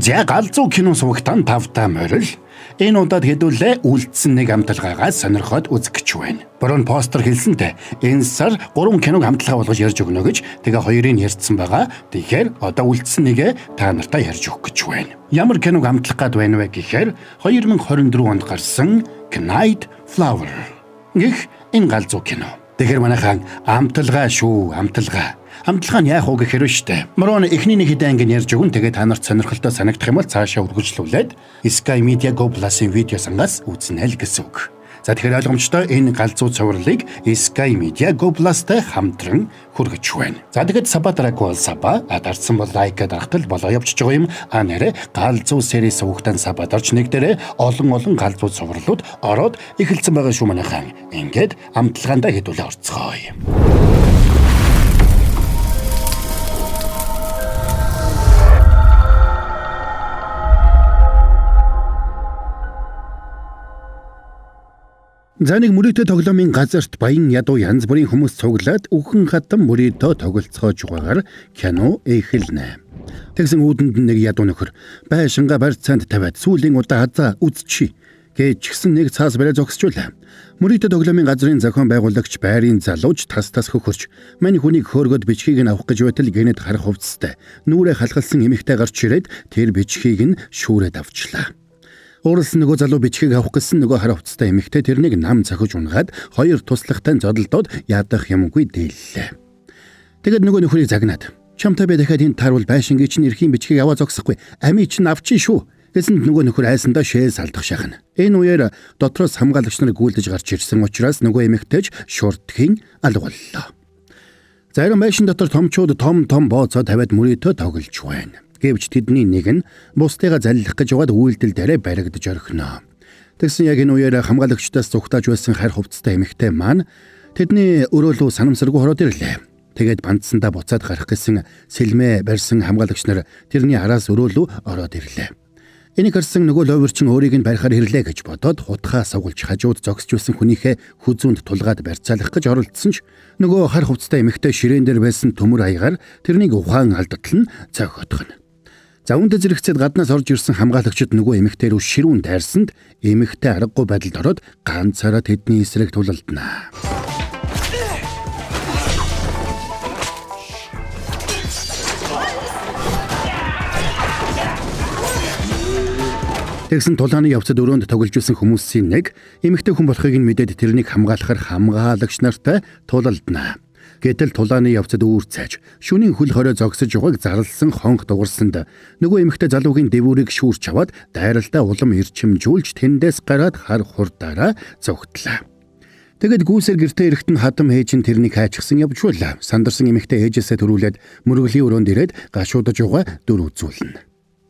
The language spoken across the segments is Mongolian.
За галзуу кино сувагтан тавтаа морил. Энэ удаад хэдүүлээ үлдсэн нэг амталгаагаас сонирхоод үзэх гэж байна. Борон постэр хэлсэнтэй энэ сар 3 киног амталгаа болгож ярьж өгнө гэж тэгээ хоёрыг ярьсан байгаа. Тэгэхээр одоо үлдсэн нэгэ та нартай ярьж өгөх гэж байна. Ямар киног амтлах гээд байна вэ гэхээр 2024 онд гарсан Night Flower гэх энэ галзуу кино. Тэгэхээр манайхан амталгаа шүү, амталгаа. Амталгаа нь яах вэ гэхээр штэ. Мөрөн эхний нэг хэдэн анги ярьж өгөн тэгээ та нарт сонирхолтой санагдах юм бол цаашаа үргэлжлүүлээд Sky Media Go Plus-ын видео сангаас үзнэ л гэсэн үг. За тэгэхээр ойлгомжтой энэ галзуу цувралыг Sky Media Go Plus-тай хамтран хүргэж байна. За тэгэхэд сабатраг бол саба, дарсан бол лайк дарахтал болоо явчихж байгаа юм. Нэрэ галзуу сервис сувагтан сабадарч нэг дээрээ олон галзуу цувралууд ороод эхэлсэн байгаа шүү манайхан. Ингээд амталгаандаа хэдүүлээ орцгоё. За нэг мөрөөдөө тоглоомын газарт баян ядуу янз бүрийн хүмүүс цуглаад үхэн хатан мөрөөдөө тоглолцоож байгаагаар кино эхэлнэ. Тэгсэн үүдэнд нэг ядуу нөхөр байшингаа барьцаанд тавиад сүүлийн удаа хазаа үзчихье гэж гисэн нэг цаас барай зогсчулаа. Мөрөөдөө тоглоомын газрын зохион байгуулагч байрын залууч тас хөхөрч мань хүнийг хөөргөд бичгийг нь авах гэж байтал гэнэт харах хувцастай нүрээ халахалсан эмэгтэй гарч ирээд тэр бичгийг нь шүүрээд авчлаа. Ууралсан нөгөө залуу бичгийг авах гэсэн нөгөө хар хувцастай эмэгтэй тэрнийг нам цохиж унгаад хоёр туслагтай зодолдоод ядах юмгүй дээллээ. Тэгэд нөгөө нөхрийг загнаад чамтай би дахиад энэ таарвал байшингийн чинь эрхийн бичгийг аваа зогсохгүй амийн чинь авчих шүү гэсэн нөгөө нөхөр айсандаа шээс алдах шахна. Энэ үеэр дотроос хамгаалагч нар гүйлдэж гарч ирсэн учраас нөгөө эмэгтэйч шуртгийн алга боллоо. Зарим байшин дотор томчууд том бооцоо тавиад мөрөөдөө тоглож байна. Гэвч тэдний нэг нь бусдыгаа заллах гэж яваад үйлдэл дээрээ баригдаж орхино. Тэгсэн яг энэ үеэр хамгаалагчдаас зүгтааж байсан хар хувцастай эмэгтэй маань тэдний өрөөлөө санамсаргүй хороод ирлээ. Тэгээд бандсандаа буцаад гарах гэсэн сэлмээ барьсан хамгаалагч нар тэрний араас өрөөлөө ороод ирлээ. Энийг харсан нөгөө ловирчин өөрийг нь барихаар ирлээ гэж бодоод хутгаа савгуулж хажууд зогсож байсан хүнийхээ хүзүүнд тулгаад барьцаалах гэж оролдсон ч нөгөө хар хувцастай эмэгтэй ширээн дээр байсан төмөр аягаар тэрнийг ухаан алдтал нь цохиодгоно. За үүнд зэрэгцээд гаднаас орж ирсэн хамгаалагчид нөгөө эмэгтэй рүү ширүүн дайрсанд эмэгтэй аргагүй байдалд ороод ганцаараа тэдний эсрэг тулалдана. Тэгсэн тулааны явцад өрөөнд тоглож байсан хүмүүсийн нэг эмэгтэй хүн болохыг нь мэдээд тэрнийг хамгаалахар хамгаалагч нартай тулалдана. Гэтэл тулааны явцад үүрцээж шөнийн хөл хорой зогсож байгааг зарлсан хонх дугарсанд нөгөө эмэгтэй залуугийн дэвүүрийг шүүрч аваад дайралтаа улам ирчимжүүлж тэндээс гараад хар хурдаараа зогтлаа. Тэгэд гүйсэр гэртээ эрэхтэн хадам ээж нь тэрнийг хайчихсан явжуулаа. Сандарсан эмэгтэй ээжээсээ төрүүлээд мөргөлийн өрөөнд ирээд гашуудаж байгаа дүр үзүүлнэ.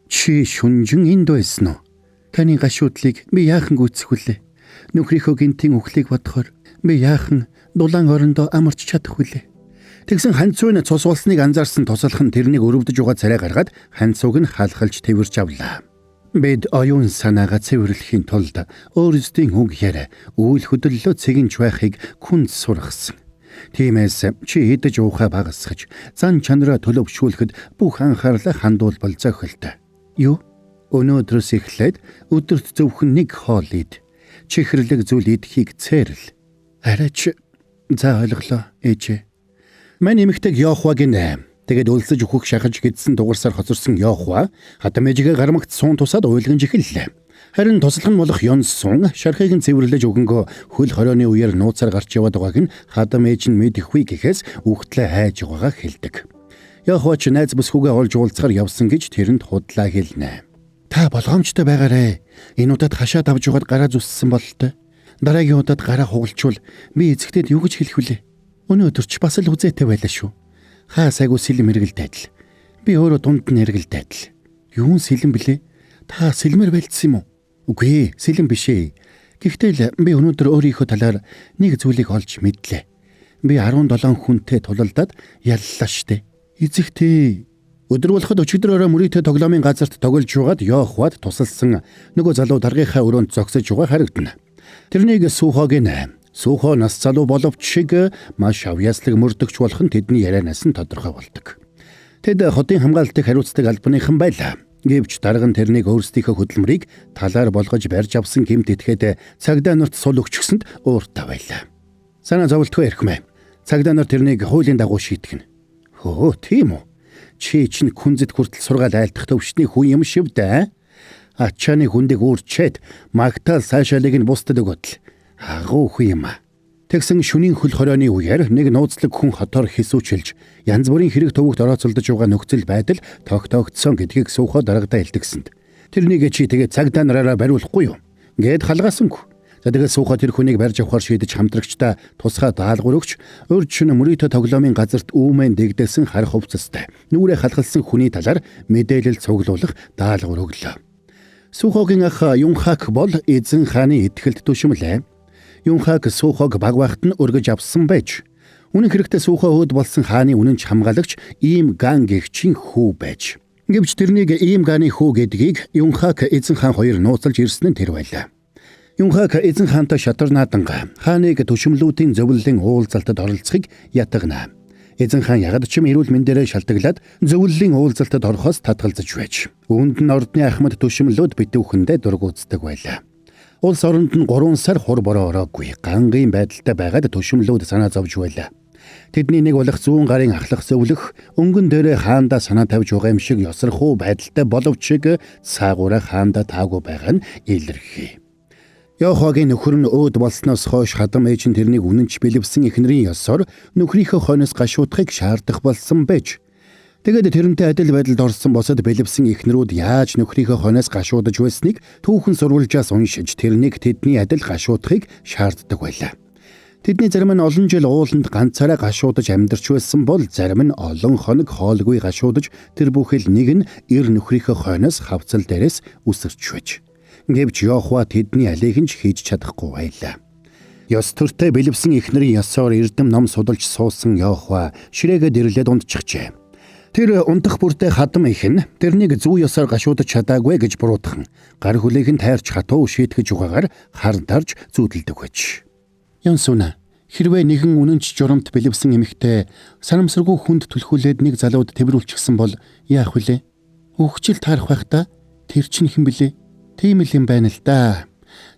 Чи шүнжин энд байсан уу? Таны гашуудлыг би яахан гүйцэх вүлээ? Нөхрийнхөө гинтийн үхлийг бодохоор би яахан дулаан орондоо амарч чадах вүлээ. Тэгсэн ханцууны цус болсныг анзаарсан тусалх нь тэрнийг өрөвдөж байгаа царай гаргаад ханцууг нь хаалхалж тэрвэрч авлаа. Бид оюун санаагаа цэвэрлэхийн тулд өөрсдийн үг яриа үйл хөдлөлөө цэгэнж байхыг күнд сургасан. Тиймээс чи идэж уухаа багасгаж зан чанараа төлөвшүүлэхэд бүх анхаарлаа хандуулбал зохилтой. Юу? Өнөөдрөөс эхлээд өдөрт зөвхөн нэг хоол ид. Чихэрлэг зүйл идэхийг цээрл. Арайч за ойлголоо ээжээ. Мань эмэгтэйг Йохва гинэ. Тэгээд өлсөж өөхөх шахаж гэдсэн дугарсаар хоцорсон Йохва хадам ээжигээ гармагт суун тусаад уйлган жихэллээ. Харин туслах нь болох Йонсун шархыг нь цэвэрлэж өгөнгөө хөл хорооны үеэр нууцаар гарч яваад байгааг нь хадам ээж нь мэдэхгүй гэхээс үхтлээ хайж байгаагаа хэлдэг. Йохва ч найз бүсгүйгээ олж уулзахаар явсан гэж тэрэнд худлаа хэлнэ. Та болгоомжтой байгаарэ. Энэ удаад хашаад авж угаад гараа зүссэн бололтой. Дараагийн удаад гараа хугалчвал би эцэгтэд юу гэж хэлэх вүлээ? Өнөөдөр ч бас л үзээтэй байлаа шүү. Хаа сайгүй сэлэм эргэлдэй адил. Би өөрөө дунд нь эргэлдэй адил. Юун сэлэм блэ? Та сэлмэр байлцсан юм уу? Үгүй, сэлэм биш ээ. Гэхдээ л би өнөөдөр өөрийнхөө талаар нэг зүйлийг олж мэдлээ. Би 17 хүнтэй тулалдаад яллаа штэ. Эцэгтэй. Өдөр болоход өчигдөр орой мөрийтэй тоглоомын газарт тоглож байгаад Йохвад тусалсан нөгөө залуу даргийнхаа өрөөнд зогсож байгаа харагдана. Тэрнийг Сухог нэ. Сухо нас залуу боловч шиг маш авьяаслаг мөрдөгч болох нь тэдний ярианаас нь тодорхой болдог. Тэд хотын хамгаалтыг хариуцдаг албаныхан байлаа. Гэвч дарга нь тэрнийг өөрсдийнхөө хөдөлмөрийг талаар болгож барьж авсан гэмт этгээд цагдаа нарт сул өгчихсөнд ууртаа байлаа. Санаа зовлтгүй ярихмэ. Цагдаа нар тэрнийг хуулийн дагуу шийтгэн. Хөө тийм үү? Чи чинь күнзэд хүртэл сургаал айлтах төвшний хүн юм шив дээ. Ачааны хүндийг үүрчээд магтаал сайшаалыг нь бусдад өгөтл. Агуу хүн юм а. Тэгсэн шөнийн хөл хорооны үеэр нэг нууцлаг хүн хотоор хэсүүчилж янз бүрийн хэрэг төвөгт орооцолдож байгаа нөхцөл байдал тогтоогдсон гэдгийг сүүхөө дарагдаа илтгэсэнд тэрнийг чи тэгээ цагдаа нараараа бариулахгүй юу гэд халгаасангүй. За тэгээ сүүхөө тэр хүнийг барьж авахар шийдэж хамтрагчдаа тусгай даалгавар өгч урд шөнө мөрөөдө тоглоомын газарт үүмэн дэгдэлсэн хар хувцастай нүрээ халахалсан хүний талаар мэдээлэл цуглуулах даалгавар өглөө. Сүүхөөгийн ах Юнхак бол эзэн хааны итгэлд түшмэлээ. Юнхак Сүүхөөг баг байхад нь өргөж авсан байж үнэн хэрэгтээ Сүүхөө өөд болсон хааны үнэнч хамгаалагч Ийм Ган гэгчийн хүү байж. Гэвч тэрнийг Ийм Ганы хүү гэдгийг Юнхак эзэн хаан хоёр нууцлж ирсэн нь тэр байлаа. Юнхак эзэн хаантай шатар нааданга хааныг төшмлүүдийн зөвлөлийн уулзалтад оролцохыг ятгана. Эзэн хаан ягд ч юм эрүүл мэндээрээ шалтгаглаад зөвлөлийн уулзалтад орохоос татгалзаж байж. Үүнд нь ордны ахмад төшмлүүд битүүхэндээ дургуутдаг байлаа. Улс оронд нь 3 сар хур бороо ороогүй гангийн байдалтай байгаад төшмлүүд санаа зовж байлаа. Тэдний нэг болох 100 гарын ахлах зөвлөх өнгөн дээрээ хаандаа санаа тавьж байгаа юм шиг ёсрохуу байдалтай боловч цаагаараа хаандаа таагүй байгаа нь илэрхий. Яохагийн нөхөр нь өөд болсноос хойш хадам ээж нь тэрнийг үнэнч бэлэвсэн эхнэрийн ёсоор нөхрийнхөө хойноос гашуудахыг шаардах болсон байж. Тэгээд тэрнтэй адил байдалд орсон босод бэлэвсэн эхнэрүүд яаж нөхрийнхөө хойноос гашуудаж байсныг түүхэн сурвалжаас уншиж тэрнийг тэдний адил гашуудахыг шаарддаг байлаа. Тэдний зарим нь олон жил ууланд ганцаараа гашуудаж амьдарч байсан бол зарим нь олон хоног хоолгүй гашуудаж тэр бүхэл нэг нь эр нөхрийнхөө хойноос хавцал дээрээс үсэрч байж. Гэвч Йохва тэдний алийг нь хийж чадахгүй байлаа. Ёс төртэй бэлэвсэн эхнэрийн ёсоор эрдэм ном судалж суусан Йохва ширээгээд ирлээд унтчихжээ. Тэр унтах бүртээ хадам ихэн тэрнийг зүү ёсоор гашуудаж чадаагүй гэж буруутхан гар хүлээг нь тайрч хатуу шийтгэж угаагаар хардарж зүудэлдэг байж. Янсуна хэрвээ нэгэн үнэнч журамт бэлэвсэн эмэгтэй санамсаргүй хүнд түлхүүлээд нэг залууд тэмрүүлчихсэн бол яах вүлээ? Үхчил таарах байхдаа тэр чинь хэн блэ? Тийм л юм байна л да.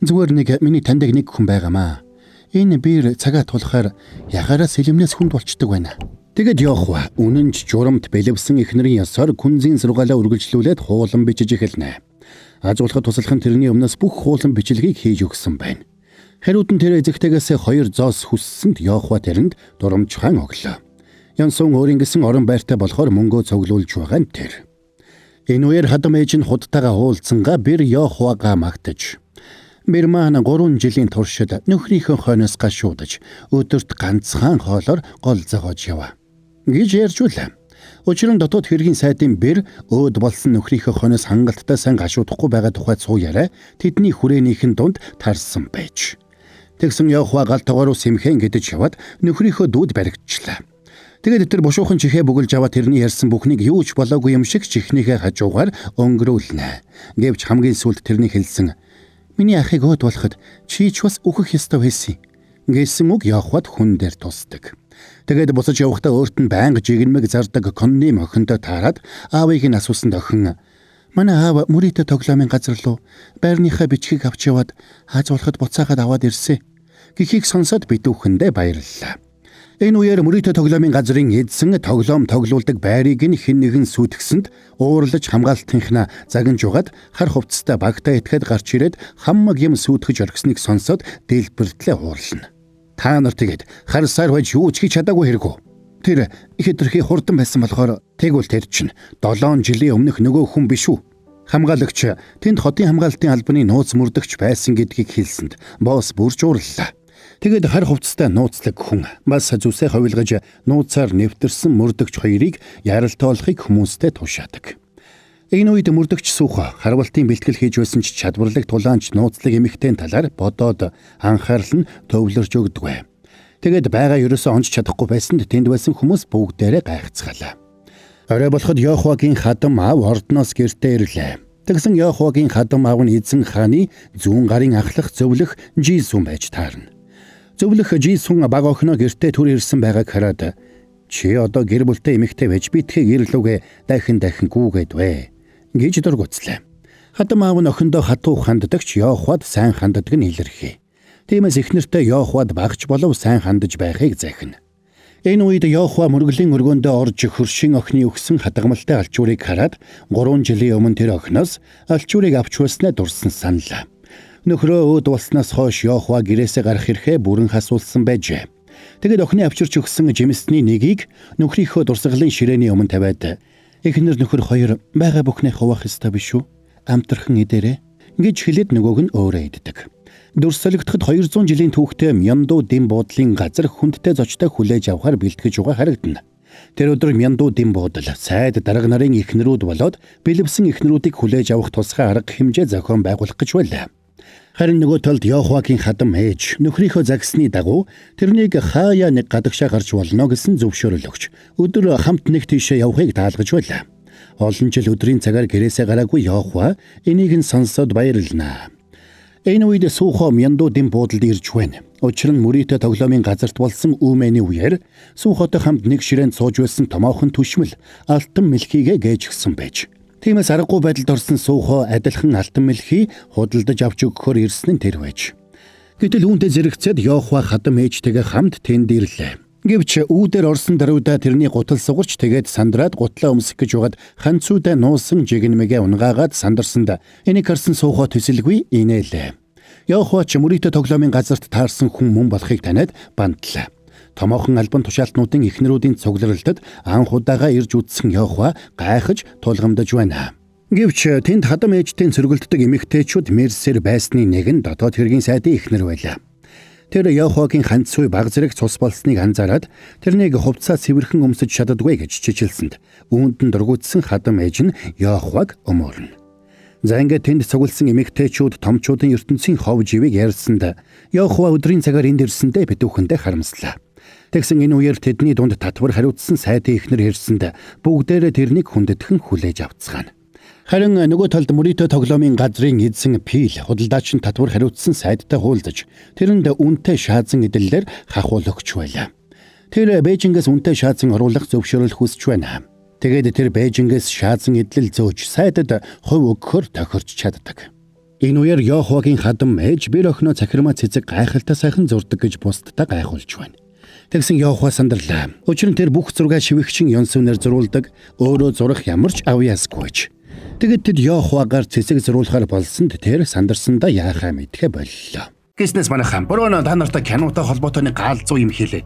Зүгээр нэг миний таньдаг нэг хүн байгаамаа. Энэ биер цагаа тулахаар ягаараа сэлэмнээс хүнд болчдөг байна. Тэгэд Йохва үнэнч журамт бэлэвсэн эхнэрийн ёсоор күнзийн сургаалаа үргэлжлүүлээд хуулан бичиж эхэлнэ. Ажуулахад туслах нь тэрний өмнөөс бүх хуулан бичлэгийг хийж өгсөн байна. Хариуд нь тэр эзэгтэйгээс 2 зоос хүссэнд Йохва тэрэнд дурамжхан өглөө. Янсун өөрийн гэсэн орон байртай болохоор мөнгөө цуглуулж байгаа нь тэр. Энэ үеэр хадам ээж нь худтайгаа уулзсангаа бэр Йохвагаа магтаж. Бэрман 3 жилийн туршид нөхрийнхөө хойноос гашуудаж өдөрт ганцхан хоолоор гол зогоож яваа гэж ярьж үлээ. Учир нь дотоод хэргийн сайдын бэр өөд болсон нөхрийнхөө хойноос хангалттай сайн гашуудахгүй байгаа тухай цуу яриа тэдний хүрээнийхэн дунд тарсан байж. Тэгсэн Йохва гал тоогоор сэмхэн гэдэж яваад нөхрийнхөө дүүд баригдчихлаа. Тэгээд тэр бушуухан чихээ бүгэлж аваад тэрний ярьсан бүхнийг юу ч болоогүй юм шиг чихнийхээ хажуугаар өнгөрүүлнэ. Гэвч хамгийн сүүлд тэрний хэлсэн "Миний ахыг өөд болоход чи ч бас үхэх ёстой байсан" гэсэн үг Йохвад хүн дээр тусдаг. Тэгээд буцаж явахдаа өөрт нь байнга жигнэмэг зардаг конны охинтой таарад аавыг нь асуусан охин "Манай аав мөрийтэй тоглоомын газар руу байрныхаа бичгийг авч яваад хаажуулахад буцаагаад аваад ирсэн" гэхийг сонсоод битүүхэндээ баярлалаа. Энэ үеэр мөрийтэй тоглоомын газрын эзэн тоглоом тоглуулдаг байрыг нь хэн нэгэн сүйтгэсэнд уурлаж хамгаалтынхнаа загинж угаад хар хувцастай багтаа итгэхэд гарч ирээд хаммаг юм сүйтгэж орхисныг сонсоод дэлбэртлээ уурлана. Та нар тэгээд харсаар байж юу ч хийж чадаагүй хэрэггүй. Тэр хэтэрхий хурдан байсан болохоор тэгвэл тэр чинь 7 жилийн өмнөх нөгөө хүн биш үү? Хамгаалагч тэнд хотын хамгаалтын албаны нууц мөрдөгч байсан гэдгийг хэлсэнд босс бүрж уурлаа. Тэгээд хар хувцастай нууцлаг хүн бас зүсээ ховилгож нууцаар нэвтэрсэн мөрдөгч хоёрыг яралтоолохыг хүмүүстэй тушаадаг. Энэ үед мөрдөгч Сүүхө харвалтын бэлтгэл хийж байсан ч чадварлаг тулаанч нууцлаг эмэгтэйн талаар бодоод анхаарал нь төвлөрж өгдөг. Тэгээд байгаа ерөөсөө онж чадахгүй байсанд тэнд байсан хүмүүс бүгдээрээ гайхацгаалаа. Орой болоход Йохвагийн хадам аав ордноос гэртээ ирлээ. Тэгсэн Йохвагийн хадам аав нь эзэн хааны 100 гарын ахлах зөвлөх Жисүн байж таарна. Зөвлөх Жисүн баг охиноо гэртээ түр ирсэн байгааг хараад "Чи одоо гэр бүлтэй эмэгтэй байж би тхийг ирлүүгээ дахин гүүгээд вэ" гэж дургуцлаа. Хадам аав нь охиндоо хатуу ханддагч Йохвад сайн ханддаг нь илэрхий. Тиймээс эхнэртэй Йохвад багч болов сайн хандаж байхыг захина. Энэ үед Йохва мөргөлийн өргөөндөө орж хөршин охины өгсөн хадгалмалтай алчуурыг хараад 3 жилийн өмнө тэр охиноос алчуурыг авч байснаа дурсан саналаа. Нөхрөө өөд болсноос хойш Йохва гэрээсээ гарах хэрхээ бүрэн хасуулсан байжээ. Тэгэд охины авчирч өгсөн жимсний нэгийг нөхрийнхөө дурсгалын ширээний өмнө тавиад эхнэр нөхөр хоёр байгаа бүхнээ хуваах ёстой биш үү? Амтрхан идээрээ гэж хэлээд нөгөөг нь өөрөө иддэг. Дүрсэлэгдэхэд 200 жилийн түүхтэй Мяндуу дэм буудлын газар хүндтэй зочтой хүлээж авахар бэлтгэж байгаа харагдана. Тэр өдөр Мяндуу дэм буудал сайд дарга нарын эхнэрүүд болоод бэлэвсэн эхнэрүүдийг хүлээж авах тусгай арга хэмжээ зохион байгуулах гэж байлаа. Харин нөгөө талд Йохвагийн хадам ээж нөхрийнхөө загсны дагуу тэрнийг хаяа нэг гадагшаа гарч болно гэсэн зөвшөөрөл өгч өдөр хамт нэг тийшээ явахыг даалгаж байлаа. Олон жил өдрийн цагаар гэрээсээ гараагүй Йохва энийг нь сонсоод баярлнаа. Энэ үед Сухо Мяндуу дэм буудалд ирж байна. Учир нь мөрийтэй тоглоомын газарт болсон үүмэний үеэр Сухотой хамт нэг ширээнд сууж байсан томоохон түшмэл алтан мэлхийгээ гээж гсэн байж. Тиймээс аргагүй байдалд орсон Сухо адилхан алтан мэлхий худалдаж авч өгөхөөр ирсэн нь тэр байж. Гэтэл үүнтэй зэрэгцээд Йохва хадам ээжтэйгээ хамт тэнд ирлээ. Гэвч үүдээр орсон даруйда тэрний гутал сугарч тэгээд сандраад гутлаа өмсөх гэж байгаад ханцуудаа нуусан жигнэмэгээ унгаагаад сандарсанд энийг харсан Сухо төсөлгүй инээлээ. Йохва ч мөрийтэй тоглоомын газарт таарсан хүн мөн болохыг таниад бандлаа. Томоохон албан тушаалтнуудын эхнэрүүдийн цугларалтад анх удаага ирж үзсэн Йохва гайхаж тулгамдаж байна. Гэвч тэнд хадам ээжтэй цэргэлддэг эмэгтэйчүүд Мерсер байсны нэг нь дотоод хэргийн сайдын эхнэр байлаа. Тэр Йохвагийн ханцуй баг зэрэг цус болсныг анзаараад тэрнийг хувцас цэвэрхэн өмсөж чаддаггүй гэж чичилсэнд үүнд нь дургуутсан хадам ээж нь Йохваг өмөрнө. За ингээд тэнд цугласан эмэгтэйчүүд томчуудын ертөнцийн хов живийг ярьсанд Йохва өдрийн цагаар энд ирсэндээ битүүхэндээ харамслаа. Тэгсэн энэ үеэр тэдний дунд татвар хариуцсан сайдын эхнэр ирсэнд бүгдээрээ тэрнийг хүндэтгэн хүлээж авцгаана. Харин нөгөө талд мөрийтэй тоглоомын газрын эзэн Пил худалдаач нь татвар хариуцсан сайдтай хуулдаж тэрэнд үнэтэй шаазан эдэллэр хахуул өгч байлаа. Тэр Бээжингээс үнэтэй шаазан оруулах зөвшөөрөл хүсэж байна. Тэгээд тэр Бээжингээс шаазан эдлэл зөөж сайдад хувь өгөхөөр тохирч чаддаг. Энэ үеэр Йохвагийн хадам ээж бэр охиноо цахирмаа цэцэг гайхалтай сайхан зурдаг гэж бусдад гайхуулж байна. Тэгсэн Йохва сандарлаа. Учир нь тэр бүх зургаа шивэгчин Йонсүнээр зурулдаг, өөрөө зурах ямар ч авьяасгүйч. Тэгэд тэд Йохвагаар цэцэг зуруулахаар болсонд тэр сандарсандаа яахаа мэдхэ боллоо. Гиснес манайхан борооно та нартай кинотой холбоотой нэг гаалзуу юм хэлээ.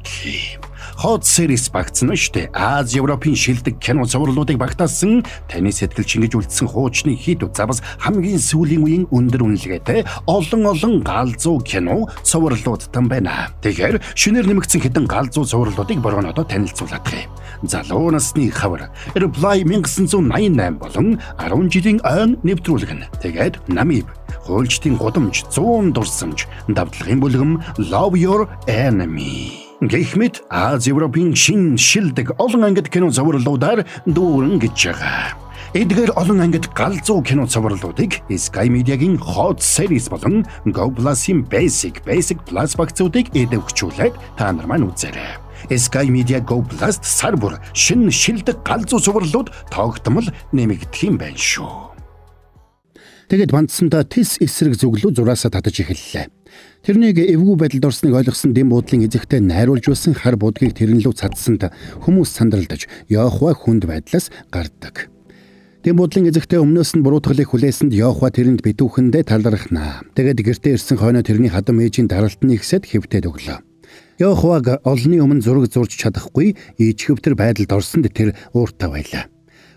Hot series багцсан штэ. Аз Европын шилдэг кино цувралуудыг багтаасан таны сэтгэл чингэж үлдсэн хуучны хит завс хамгийн сүүлийн үеийн өндөр үнэлгээтэй олон гаалзуу кино цувралууд байна. Тэгэхээр шинээр нэмэгдсэн хэдэн гаалзуу цувралуудыг борооноодоо танилцуулах юм. Залуу насны хавар Reply 1988 болон 10 жилийн ойн нэвтрүүлэг. Тэгээд Намиб хуульчдын гудамж 100 дурсамж давтлагын бүлгэм Love Your Enemy Гэхмэд Аз Европын шин шилдэг олон ангид кино цувралуудаар дүүрэн гэж байгаа. Эдгээр олон ангид галзуу кино цувралуудыг Sky Media-гийн Hot Series болон Go Plus-ийн Basic Plus багцуудыг идэвхжүүлээд та нар маань үзээрэй. Sky Media Go Plus сар бүр шин шилдэг галзуу цувралууд тогтмол нэмэгдэх юм байна шүү. Тэгэд бандсандаа тис эсрэг зүглүү зураасаа татаж эхэллээ. Тэрнийг эвгүй байдалд орсныг ойлгосон дэм буудлын эзэгтэй найруулж байсан хар будгийг тэрнлүү цадсанд хүмүүс сандралдаж Йохва хүнд байдлаас гардаг. Дэм буудлын эзэгтэй өмнөөс нь буруутгалыг хүлээсэнд Йохва тэрэнд битүүхэндээ талархнаа. Тэгэд гэртээ ирсэн хойноо тэрний хадам ээжийн даралтны ихсэд хэвтээд өглөө. Йохваг олонний өмнө зураг зурж чадахгүй ичхэвтер байдалд орсонд тэр ууртай байлаа.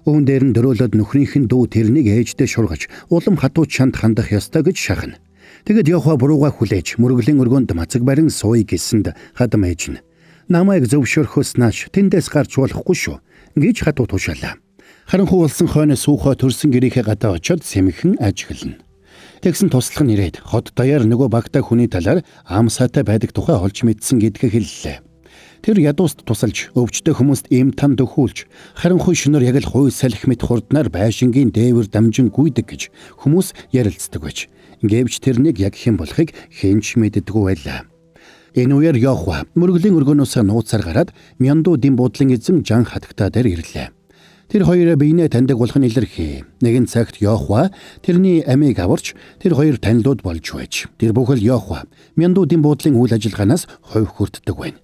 Үүн дээр нь дөрөөлөд нөхрийнхэн дүү тэрнийг ээждээ шургаж улам хатуу чанд хандах ёстой гэж шахна. Тэгэд Йохва бурууга хүлээж мөргөлийн өргөнд мацаг барин сууя гэсэнд хадам ээж нь намайг зөвшөөрөхөөс нааш тэндээс гарч болохгүй шүү гэж хатуу тушаалаа. Харанхуй болсон хойно Сухо төрсэн гэрийнхээ гадаа очиод сэмхэн ажиглана. Тэгсэн туслах нь ирээд хот даяар нөгөө багтаа хүний талаар амсаатай байдаг тухай олж мэдсэн гэдгээ хэллээ. Тэр ядууст тусалж өвчтөе хүмүүст ийм там дөхүүлж харанхуй шөнөөр яг л хуй салхи мэт хурднаар байшингийн дээвэр дамжин гүйдэг гэж хүмүүс ярилцдаг байж. Гэвч тэрнийг яг хэн болохыг хэнч мэддэггүй байлаа. Энэ үеэр Йохва мөргөлийн өргөнөөс нууцаар гараад Мяндуу дэм буудлын эзэн Жан хатагтаа дээр ирлээ. Тэр хоёр биенээ таньдаг болох нь илэрхий. Нэгэн цагт Йохва тэрний амийг аварч тэр хоёр танилуд болж байж. Тэр бүхэл Йохва мяндуудын буудлын үйл ажиллагаанаас хувь хүртдэг байна.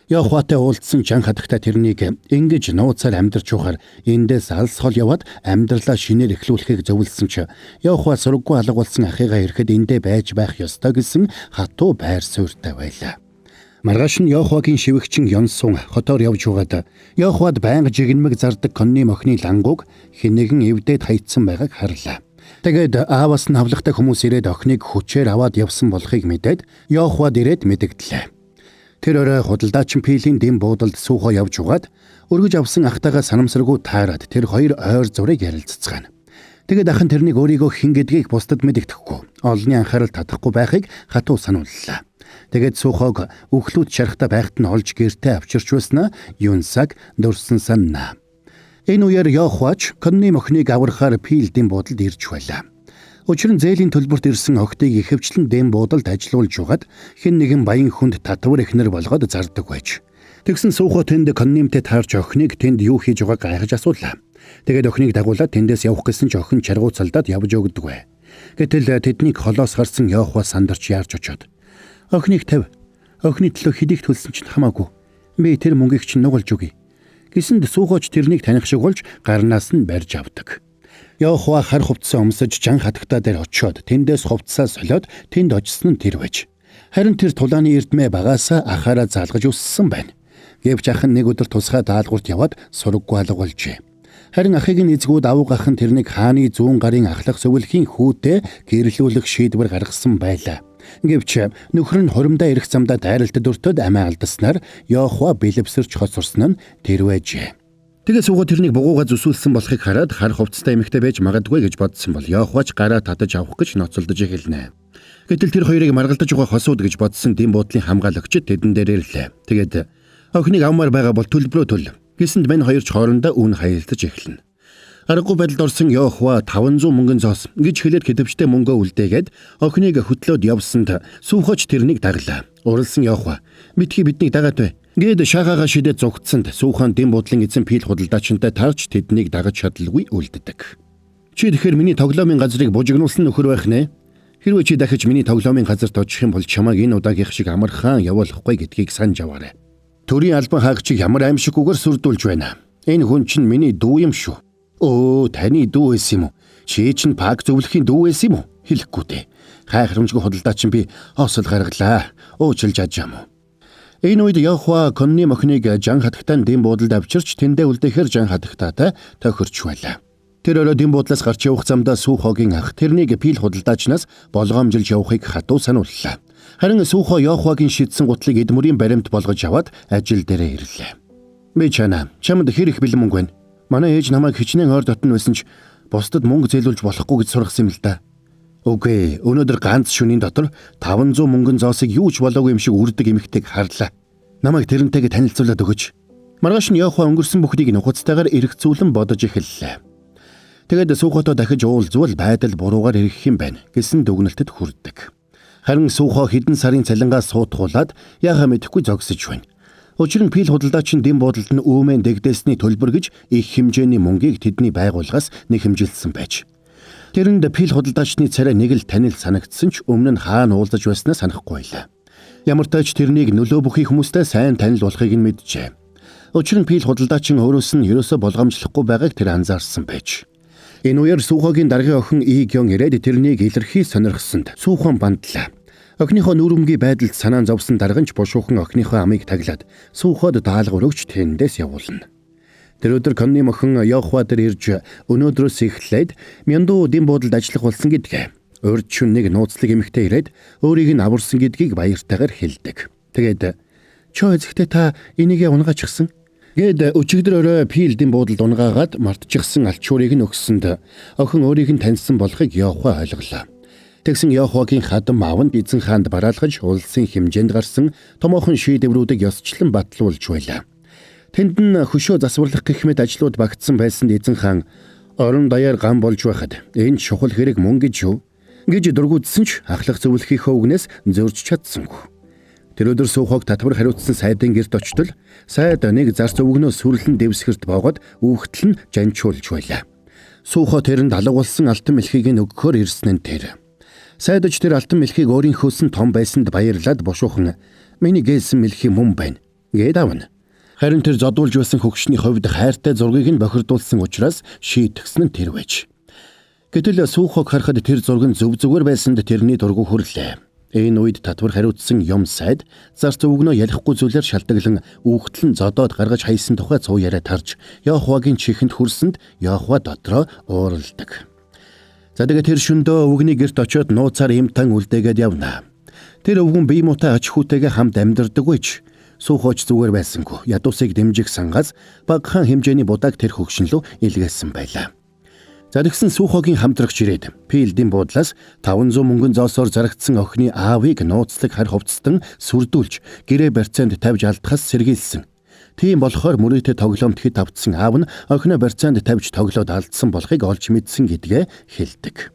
Йохватай уулзсан жан хатагтай тэрнийг ингэж нууцаар амьдарч ухаар эндээс алс хол яваад амьдралаа шинээр эхлүүлэхийг зөвлөсөн ч Йохва сургаггүй алга болсон ахыгаа ирэхэд эндээ байж байх ёстой гэсэн хатуу байр суурьтай байлаа. Маргааш нь Йохвагийн шивгчин Йонсун хотоор явж байгаад Йохвад байнга жигнэмэг зардаг конны мохны лангууг хинэгэн эвдээд хайцсан байгааг харлаа. Тэгээд ааваас нь хавлагтай хүмүүс ирээд охиныг хүчээр аваад явсан болохыг мэдээд Йохвад ирээд мэдэгдлээ. Тэр орой худалдаачин Пилийн дэм буудалд суухоо явж угаад өргөж авсан ахтайгаа санамсаргүй таарад тэр хоёр ойр зургийг ярилццгаана. Тэгээд ах нь тэрнийг өөрийгөө хэн гэдгийг бусдад мэдэгдэхгүй олонний анхаарал татахгүй байхыг хатуу санууллаа. Тэгээд суухог үхлүүд шарахта байхад нь олж гэртээ авчирч байснаа Юнсаг дурсан саннаа. Энэ үеэр Йохвач конны мохныг аврахаар Пилдийн буудалд ирж байлаа. Учир нь зээлийн төлбөрт ирсэн охтыг ихэвчлэн дэм буудалд ажилуулж угаад хэн нэгэн баян хүнд татвар эхнэр болгоод зардаг байж. Тэгсэн суухоо тэнд коннимтэй таарч охиныг тэнд юу хийж байгааг гайхаж асуулаа. Тэгээд охиныг дагуулад тэндээс явах гэсэн ч охин чаргууцалдаад явж өгдөг бай. Гэтэл тэднийг холоос харсан Йохва сандарч яарч очоод охиныг тавь. Охины төлөө хэдийг төлсөн ч хамаагүй. Би тэр мөнгийг чинь нугалж өгье. Гэсэнд суухооч тэрнийг таних шиг болж гарнаас нь барьж авдаг. Йохва хар хувцас өмсөж жан хатагтаа дээр очиод тэндээс хувцасаа солиод тэнд очсон нь тэр байж. Харин тэр тулааны эрдмээ багаасаа ахаараа заалгаж өссөн байна. Гэвч ах нь нэг өдөр тусгай даалгаварт яваад сураггүй алга болжээ. Харин ахыг нь эзгүүд авуу гах нь тэрнийг хааны зүүн гарын ахлах зөвлөхийн хүүтэй гэрлүүлэх шийдвэр гаргасан байлаа. Гэвч нөхөр нь хуримдаа ирэх замдаа дайралтад өртөөд амиа алдаснаар Йохва бэлэвсэрч хоцорсон нь тэр байжээ. Тэгээд суугаа тэрнийг бугууга зүсүүлсэн болохыг хараад хар хувцастай эмэгтэй байж магадгүй гэж бодсон бол Йохвач гараа татаж авах гэж ноцолдож эхэлнэ. Гэтэл тэр хоёрыг маргалдаж байгаа хосууд гэж бодсон дэм буудлын хамгаалагчид тэдэн дээр ирлээ. Тэгээд охиныг авмаар байгаа бол төлбөрөө төл. Гэсэнд мань хоёр ч хоорондоо үн хаялтаж эхэлнэ. Аргагүй байдалд орсон Йохва 500 мөнгөн зоос гэж хэлээд хэдвчтэй мөнгөө үлдээгээд охиныг хөтлөөд явсанд сүүхөч тэрнийг даглаа. Уралсан Йохва "Битгий биднийг дагаад бай" гээд шаагаагаа шидээд зугтсанд сүүхэн дэм буудлын эзэн Пил худалдаачинтай таарч тэднийг дагаж чадалгүй үлддэг. "Чи тэгэхээр миний тоглоомын газрыг бужигнуулсан нөхөр байх нэ? Хэрвээ чи дахиж миний тоглоомын газарт очих юм бол чамайг энэ удаагийнх шиг амархан явуулахгүй гэдгийг санаж аваарай. Төрийн албан хаагчийг ямар аимшиггүйгээр сүрдүүлж байна. Энэ хүн чинь миний дүү юм шүү." "Өө, таны дүү байсан юм уу? Чи чинь пак зөвлөхийн дүү байсан юм уу?" "Хэлэхгүй дээ. Хайхрамжгүй худалдаачин би осол гаргалаа. Уучлж ажаам уу." Энэ үед Йохва конны мохныг жан хатагтай дэм буудалд авчирч тэндээ үлдээхээр жан хатагтаатай тохирч байлаа. Тэр орой дэм буудлаас гарч явах замдаа Сүүхогийн ах тэрнийг Пил худалдаачнаас болгоомжилж явахыг хатуу санууллаа. Харин Сүүхо Йохвагийн шидсэн гутлыг эдмүрийн баримт болгож аваад ажил дээрээ ирлээ. "Би чамд хэр их бэлэн мөнгө байна? Манай ээж намайг хичнээн ойр дотн байсан ч бусдад мөнгө зээлүүлж болохгүй гэж сургасан юм л да. Үгүй, өнөөдөр ганц шөнийн дотор 500 мөнгөн зоосыг юу ч болоогүй юм шиг үрдэг эмэгтэйг харлаа. Намайг тэрнтэйгээ танилцуулаад өгөөч." Маргааш нь Йохва өнгөрсөн бүхнийг нухацтайгаар эргэцүүлэн бодож эхэллээ. Тэгээд Сүүхото дахиж уулзвал байдал буруугаар ирэх юм байна гэсэн дүгнэлтэд хүрдэг. Харин Сүүхо хэдэн сарын цалингаас суутгуулад яхаа мэдэхгүй зогсож байна. Учир нь Пил худалдаачин дэм буудалд нь өөмэн дэгдээсний төлбөр гэж их хэмжээний мөнгийг тэдний байгууллагаас нэхэмжилсэн байж. Тэрэнд Пил худалдаачны царай нэг л танил санагдсан ч өмнө нь хаана уулзаж байснаа санахгүй байлаа. Ямар ч тач тэрнийг нөлөө бүхий хүмүүстэй сайн танил болохыг нь мэджээ. Учир нь Пил худалдаачин өөрөөс нь ерөөсө болгоомжлохгүй байгааг тэр анзаарсан байж. Энэ үеэр Сүүхогийн даргын охин Игён ирээд тэрнийг илэрхий сонирхсонд Сүүхон бандлаа. Охиныхоо нүрэмгийн байдалд санаа зовсон дарганч бушуухан охиныхоо амийг таглаад Сүүход даалгавар өгч тэндээс явуулна. Тэр өдөр конны охин Йохва дээр ирж өнөөдрөөс эхлээд мяндуу дэм буудалд ажиллах болсон гэдгээ. Урд шөнө нэг нууцлаг эмэгтэй ирээд өөрийг нь аварсан гэдгийг баяртайгаар хэлдэг. Тэгээд "Чоо эзэгтэй та энийгээ унгаачихсан?" гээд өчигдөр орой Пил дэм буудалд унгаагаад мартчихсан алчуурыг нь өгсөнд охин өөрийг нь таньсан болохыг Йохва ойлголоо. Тэгсэн Йохвагийн хадам аав нь эзэн хаанд бараалгаж улсын хэмжээнд гарсан томоохон шийдвэрүүдийг ёсчлон батлуулж байлаа. Тэнд нь хөшөө засварлах гэх мэт ажлууд багтсан байсан эзэн хаан орон даяар гам болж байхад энэ чухал хэрэг мөн гэж юу гэж дургуудсан ч ахлах зөвлөхийнхөө үгнээс зөрж чадсангүй. Тэр өдөр Сухог татвар хариуцсан сайдын гэрт очтол сайд нэг зарц өвгнөө сүрлэн дэвсгэрт боогод үүхтэл нь жанчуулж байлаа. Сухо тэрэнд алгуулсан алтан мэлхийг нь өгөхөөр ирсэн нь тэр. Сайдч тэр алтан мэлхийг өөрийнхөөс нь том байсанд баярлаад бошуухан "Миний гээсэн мэлхий мөн байна" гээд авна. Харин тэр зодуулж байсан хөгшний хувьд хайртай зургийг нь бохирдуулсан учраас шийтгсэн нь тэр байж. Гэтэл Сухог харахад тэр зураг нь зөв зүгээр байсанд тэрний дургүй хүрлээ. Энэ үед татвар хариуцсан юм сайд зарц өвгнөө ялахгүй зүйлээр шалтгаглан үүхтэл нь зодоод гаргаж хайсан тухай цуу яриа тарж Яохвагийн чихэнд хүрсэнд Яохва дотроо уурладаг. За тэгээ тэр шөндөө өвгний гэрт очиод нууцаар имтан үлдээгээд явна. Тэр өвгөн бие муутай ач хүүтэйгээ хамт амьдардаг гэж Сухоч зүгээр байсангүй ядуусыг дэмжих сангаас багахан хэмжээний будааг тэр хөгшинлөө илгээсэн байлаа. За тэгсэн Сухогийн хамтрагч ирээд Пилдийн буудлаас 500 мөнгөн зоосоор зарагдсан охины аавыг нууцлаг хар хувцастан сүрдүүлж гэрээ барьцаанд тавьж алдахаас сэргийлсэн. Тийм болохоор мөрөөдө тоглоомт хэд автсан аав нь охиноо барьцаанд тавьж тоглоод алдсан болохыг олж мэдсэн гэдгээ хэлдэг.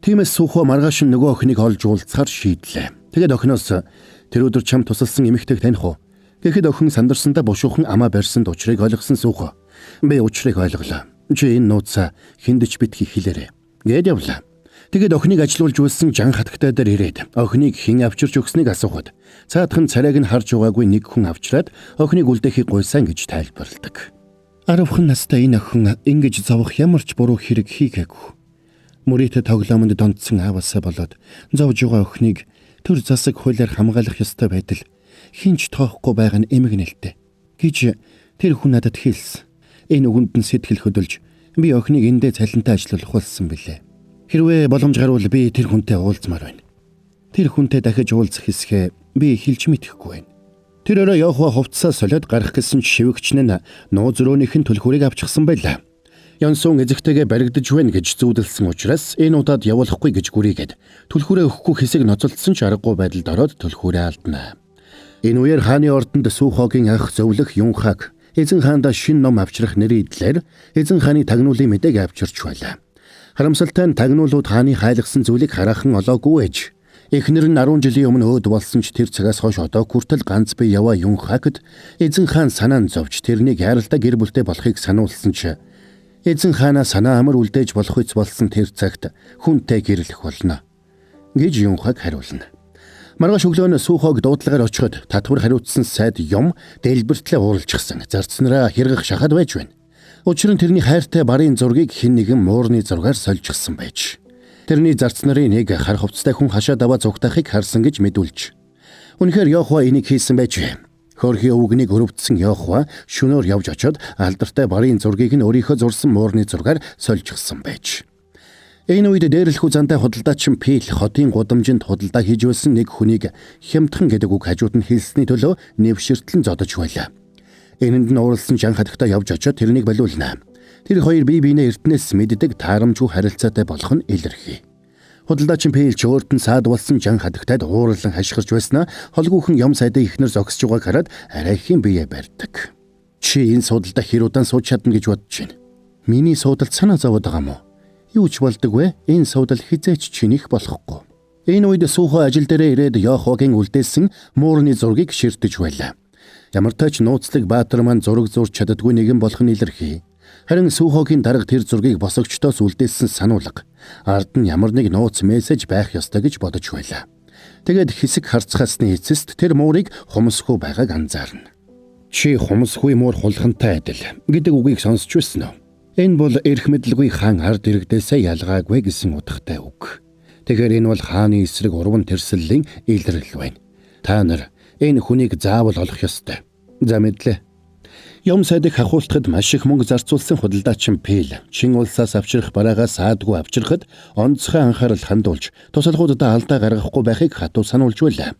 Тиймээс Сухо маргааш нөгөө охиныг олж уулзахаар шийдлээ. Тэгэд охиноос "Тэр өдөр чам тусалсан эмэгтэйг таних уу?" Гэхэд охин сандарсандаа бушуухан амаа барьсанд учрыг ойлгосон Сухо. "Би учрыг ойлголоо. Чи энэ нууцаа хиндэж битгий хэлээрэй" гээд явлаа. Тэгэд охиныг ажилуулж үлсэн жан хатагтай дээр ирээд охиныг хэн авчирч өгснийг асуухад цаадхан царайг нь харж байгаагүй нэг хүн авчраад охиныг үлдээхийг гуйсан гэж тайлбарладаг. 10 настай энэ охин ингэж зовох ямар ч буруу хэрэг хийгээгүй. Мөрөөдө тоглоомонд донтсон ааваасаа болоод зовж байгаа охиныг төр засаг хуулиар хамгаалах ёстой байтал хинч тоохгүй байгаа нь эмэг нэлтэй гэж тэр хүн надад хэлсэн. Энэ үгэнд нь сэтгэл хөдөлж би охиныг эндээ цалинтай ажиллуулах болсон билээ. Хэрвээ боломж гарвал би тэр хүнтэй уулзмаар байна. Тэр хүнтэй дахиж уулзах хэсгээ би хэлж мэдэхгүй байна. Тэр өрөө Яохва хувцсаа солиод гарах гэсэн шивгч нь нууц зөрөөнийхэн түлхүүрийг авчихсан байлаа. Янсун эзэгтэйгээ баригдаж байна гэж зүүдэлсэн учраас энэ удаад явуулахгүй гэж гүрийгээд түлхүүрээ өгөхгүй хэсэг ноцолдсон ч аргагүй байдалд ороод түлхүүрээ алдна. Энэ үеэр хааны ордонд Сухогийн ах зөвлөх Юнхаг эзэн хаанда шин ном авчрах нэрийдлэр эзэн хааны тагнуулын мэдээг авчирч байлаа. Харамсалтай нь тагнуулууд хааны хайлгсан зүйлийг хараахан олоогүй ээж. Эхнэр нь 10 жилийн өмнө өөд болсон ч тэр цагаас хойш одоо хүртэл ганц бие яваа Юнхагд эзэн хаан санаа нь зовж тэрнийг яаралтай гэр бүлтэй болохыг сануулсан ч эзэн хаанаа санаа амар үлдээж болох үс болсон тэр цагт хүнтэй гэрлэх болно гэж Юнхаг хариулна. Маргааш өглөө нь Сухог дуудлагаар очиход татвар хариуцсан сайд юм дэлбэртлээ ууралчихсан. Зарцнараа хэрэгэх шахаад байж байна. Учир нь тэрний хайртай барын зургийг хэн нэгэн муурны зургаар сольжчихсан байж. Тэрний зарц нарын нэг хар хувцастай хүн хашаа даваа зугтахыг харсан гэж мэдүүлж. Үнэхээр Яохва энийг хийсэн байж. Хөрхи өвгнийг өрөвдсөн Яохва шөнөөр явж очоод алдартай барын зургийг нь өөрийнхөө зурсан муурны зургаар сольжчихсан байж. Энэ үед дээрлэх үзантай худалдаачин Пил хотын гудамжинд худалдаа хийж байсан нэг хүнийг хямдхан гэдэг үг хажууд нь хэлсний төлөө нэвширтлэн зодож байлаа. Энэнд нь ууралсан жан хатагтай явж очоод тэрнийг болиулна. Тэр хоёр бие биенээ эртнээс мэддэг таарамжгүй харилцаатай болох нь илэрхий. Худалдаачин Пил ч өөрт нь саад болсон жан хатагтайд ууралан хашгирч байснаа холгүйхэн юм сайдаа ихнэр зогсож байгааг хараад арай их юм бие барьдаг. Чи энэ суудалдаа хэр удаан сууж чадна гэж бодож байна. Миний суудалд санаа зовоод байгаа мó? Юу ч болдог вэ? Энэ суудал хизээч чинийх болохгүй. Энэ үед Сухо ажил дээрээ ирээд Яохвагийн үлдээсэн муурны зургийг ширтэж байлаа. Ямар тач нууцлаг баатар маань зураг зурч чаддгүй нэгэн болох нь илэрхий. Харин Сухогийн дарга тэр зургийг босогчдоос үлдээсэн сануулга. Ард нь ямар нэг нууц мессеж байх ёстой гэж бодож байлаа. Тэгээд хэсэг харцгаасны эцэст тэр муурыг хумсгүй байгааг анзаарна. Чи хумсгүй муур хулхантай адил гэдэг үгийг сонсч байсан уу? Энэ бол эрх мэдлгүй хаан ард иргэдээсээ ялгаагүй гэсэн утгатай үг. Тэгэхээр энэ бол хааны эсрэг урван тэрслэлийн илрэл байна. Та нар энэ хүнийг заавал олох ёстой. За мэдлээ. Юм сайдыг хахуултахад маш их мөнгө зарцуулсан худалдаачин Пил чин улсаас авчрах бараагаа саадгүй авчрахад онцгой анхаарал хандуулж тусалгуудаа алдаа гаргахгүй байхыг хатуу сануулж байлаа.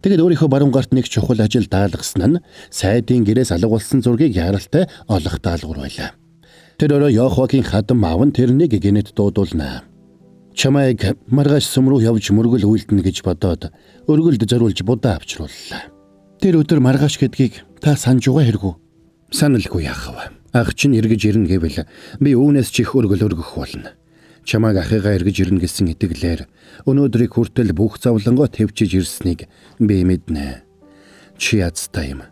Тэгэд өөрийнхөө баруун гарт нэг чухал ажил даалгасан нь сайдын гэрээс алгуулсан зургийг яаралтай олох даалгавар байлаа. Тэр өрөө Яохвагийн хадам аав нь тэрнийг гинэт дуудуулна. Чамайг маргааш сүм рүү явж мөргөл үйлдэнэ гэж бодоод өргөлд зориулж будаа авчрууллаа. Тэр өдөр маргааш гэдгийг та санаж байгаа хэрэггүй? Саналгүй яахав. Ах чинь эргэж ирнэ гэвэл би үүнээс ч их өргөл өргөх болно. Чамайг ахыгаа эргэж ирнэ гэсэн итгэлээр өнөөдрийг хүртэл бүх зовлонгоо төвчж ирснийг би мэднэ. Чи язтай юм.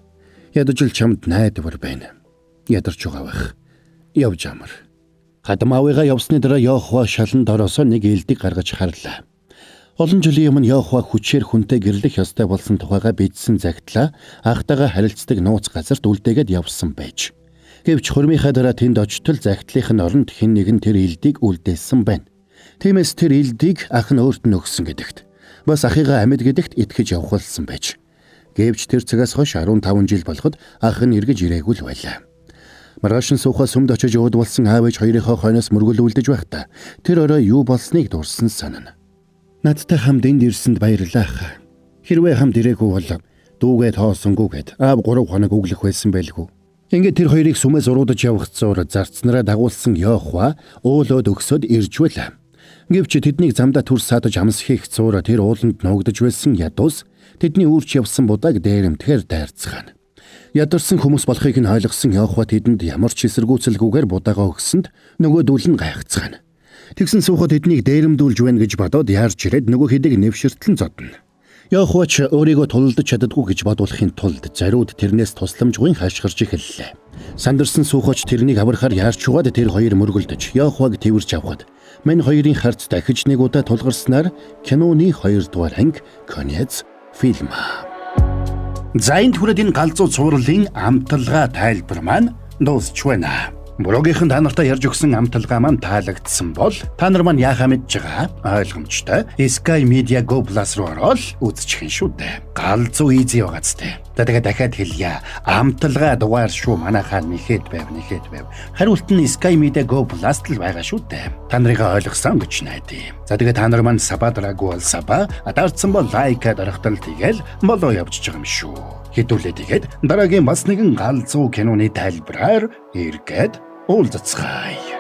Ядаж л чамд найдвар байна. Ядарч байгаа байх. Явж амар. Гадамаавыгаа явсны дараа Йохва шаланд ороосоо нэг элдийг гаргаж харлаа. Олон жилийн өмнө Йохва хүчээр хүнтэй гэрлэх ёстой болсон тухайга бичсэн загтлаа ахтайгаа харилцдаг нууц газарт үлдээгээд явсан байж. Гэвч хурмынхаа дараа тэнд очтол загтлынх нь оронд хэн нэгэн тэр элдийг үлдээсэн байна. Тиймээс тэр элдийг ах нь өөрт нь өгсөн гэдэгт. Бас ахыгаа амьд гэдэгт итгэж явхалсан байж. Гэвч тэр цагаас хойш 15 жил болгоод ах нь эргэж ирээгүй л байлаа. Маргааш нь суухаа сүмд очиж ууд болсон аав ээж хоёрынхоо хойноос мөргөл үлдэж байхдаа тэр орой юу болсныг дурсан санана. Надтай хамт энд ирсэнд баярлалаа ах. Хэрвээ хамт ирээгүй бол дүүгээ тоосонгүйгээд аав 3 хоног өглөх байсан байлгүй. Ингээд тэр хоёрыг сүмээс уруудаж явах зуур зарцнараа дагуулсан Йохва уулууд өгсөд ирж байлаа. Гэвч тэднийг замдаа төрс саадаж амс хийх зуур тэр ууланд ногдож байсан ядуус тэдний үрч явсан будааг дээрэмтгэр дайрцгаана. Ядарсан хүмүүс болохыг нь ойлгосон Йохва тэдэнд ямар ч эсэргүүцэлгүйгээр будаагаа өгсөнд нөгөөдүүл нь гайхацгаана. Тэгсэн суухад тэднийг дээрэмдүүлж байна гэж бодоод яарч ирээд нөгөө хэдэг нэвширтлэн зодно. Йохва ч өөрийгөө тулалдаж чаддаггүй гэж бодуулахын тулд зариуд тэрнээс тусламжгүй хашгирч эхэллээ. Сандарсан суухач тэрнийг аврахаар яарч угаад тэр хоёр мөргөлдөж Йохваг тэрвэрж авахад мань хоёрын харц дахиж нэг удаа тулгарснаар киноны 2 дугаар анги конец фильм. За энэ түрээд энэ галзуу цувралын амталгаа тайлбар маань дуусч байна. Блогийнхэн та нартай ярьж өгсөн амталгаа маань таалагдсан бол та нар маань яахаа мэдж байгаа ойлгомжтой. Sky Media Go Plus руу ороод үзчих нь шүү дээ. Галзуу easy байгаа зү. За тэгээд дахиад хэлье. Амталгаа дугаар шүү манайхаа нэхэд байв. Хариулт нь Sky Media Go Plus л байгаа шүү дээ. Та нарыг ойлгосон гэж найдаа. За тэгээд та нар маань сабадраагүй бол саба, даарцсан бол лайка дарахтал тэгэл молоо явж байгаа юм шүү. Хэдүүлээ тэгээд дараагийн бас нэгэн галзуу киноны тайлбараар эргээд уулзцгаая.